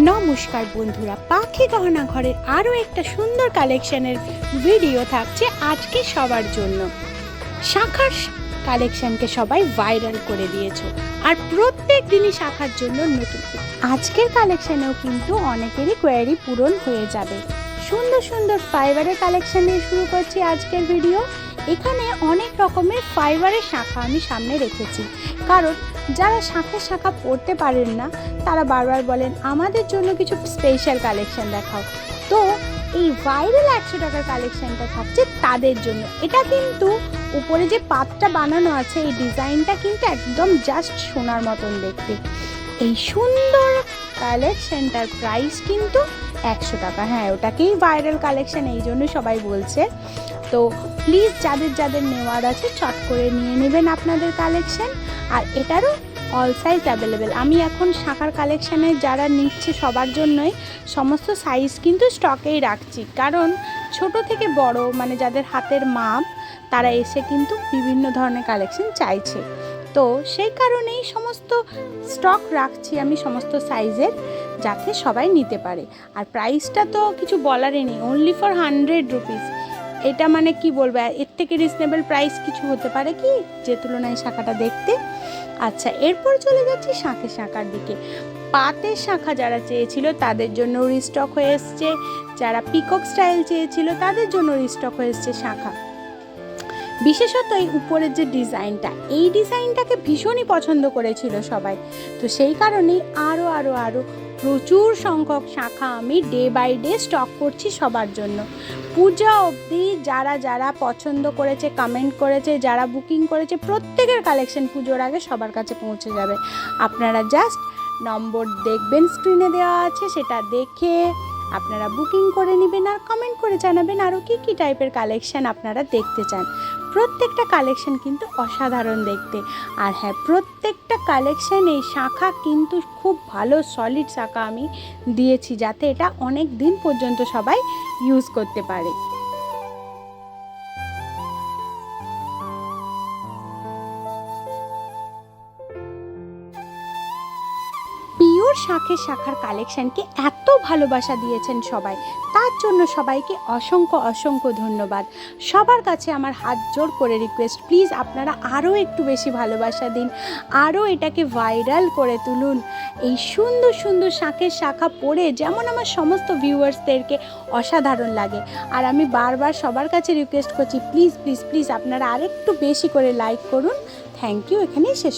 নমস্কার বন্ধুরা, পাখি গহনা ঘরের আরও একটা সুন্দর কালেকশনের ভিডিও থাকছে আজকে সবার জন্য। শাখার কালেকশনকে সবাই ভাইরাল করে দিয়েছো, আর প্রত্যেক দিনই শাখার জন্য নতুন। আজকের কালেকশনেও কিন্তু অনেকেরই কোয়ারি পূরণ হয়ে যাবে। সুন্দর সুন্দর ফাইবারের কালেকশন নিয়ে শুরু করছি আজকের ভিডিও। এখানে অনেক রকমের ফাইবারের শাখা আমি সামনে রেখেছি, কারণ যারা শাখা পরতে পারেন না তারা বারবার বলেন আমাদের জন্য কিছু স্পেশাল কালেকশন দেখাও। তো এই ভাইরাল 100 টাকার কালেকশনটা থাকছে তাদের জন্য। এটা কিন্তু উপরে যে পাতটা বানানো আছে, এই ডিজাইনটা কিন্তু একদম জাস্ট সোনার মতন দেখতে। এই সুন্দর কালেকশনটার প্রাইস কিন্তু 100 টাকা। হ্যাঁ, ওটাকেই ভাইরাল কালেকশন এই জন্য সবাই বলছে। তো প্লিজ যাদের যাদের নেওয়ার আছে চট করে নিয়ে নেবেন আপনাদের কালেকশন। আর এটারও অল সাইজ অ্যাভেলেবেল। আমি এখন শাখার কালেকশানে যারা নিচ্ছে সবার জন্যই সমস্ত সাইজ কিন্তু স্টকেই রাখছি, কারণ ছোট থেকে বড় মানে যাদের হাতের মাপ তারা এসে কিন্তু বিভিন্ন ধরনের কালেকশন চাইছে। তো সেই কারণেই সমস্ত স্টক রাখছি আমি সমস্ত সাইজের, যাতে সবাই নিতে পারে। আর প্রাইসটা তো কিছু বলারই নেই, অনলি ফর 100 রুপিস। এটা মানে কি বলবো, এর থেকে রিজনেবল প্রাইস কিছু হতে পারে কি, যে তুলনায় শাখাটা দেখতে। আচ্ছা, এরপর চলে যাচ্ছি শাখার দিকে। পাতের শাখা যারা চেয়েছিল তাদের জন্য রিস্টক হয়ে এসছে, যারা পিকক স্টাইল চেয়েছিল তাদের জন্য রিস্টক হয়ে এসছে শাখা। বিশেষত এই উপরের যে ডিজাইনটা, এই ডিজাইনটাকে ভীষণই পছন্দ করেছিল সবাই। তো সেই কারণেই আরও প্রচুর সংখ্যক শাখা আমি ডে বাই ডে স্টক করছি সবার জন্য। পূজা অবধি যারা যারা পছন্দ করেছে, কমেন্ট করেছে, যারা বুকিং করেছে, প্রত্যেকের কালেকশন পুজোর আগে সবার কাছে পৌঁছে যাবে। আপনারা জাস্ট নম্বর দেখবেন, স্ক্রিনে দেওয়া আছে, সেটা দেখে আপনারা বুকিং করে নেবেন আর কমেন্ট করে জানাবেন আরও কী কী টাইপের কালেকশান আপনারা দেখতে চান। প্রত্যেকটা কালেকশান কিন্তু অসাধারণ দেখতে। আর হ্যাঁ, প্রত্যেকটা কালেকশান এই শাখা কিন্তু খুব ভালো সলিড শাখা আমি দিয়েছি, যাতে এটা অনেক দিন পর্যন্ত সবাই ইউজ করতে পারে। পিওর শাখার কালেকশানকে এত ভালোবাসা দিয়েছেন সবাই, তার জন্য সবাইকে অসংখ্য ধন্যবাদ। সবার কাছে আমার হাত জোর করে রিকোয়েস্ট, প্লিজ আপনারা আরও একটু বেশি ভালোবাসা দিন, আরও এটাকে ভাইরাল করে তুলুন। এই সুন্দর সুন্দর শাখা পরে যেমন আমার সমস্ত ভিউয়ার্সদেরকে অসাধারণ লাগে। আর আমি বারবার সবার কাছে রিকোয়েস্ট করছি, প্লিজ আপনারা আরেকটু বেশি করে লাইক করুন। Thank you. এখানেই শেষ।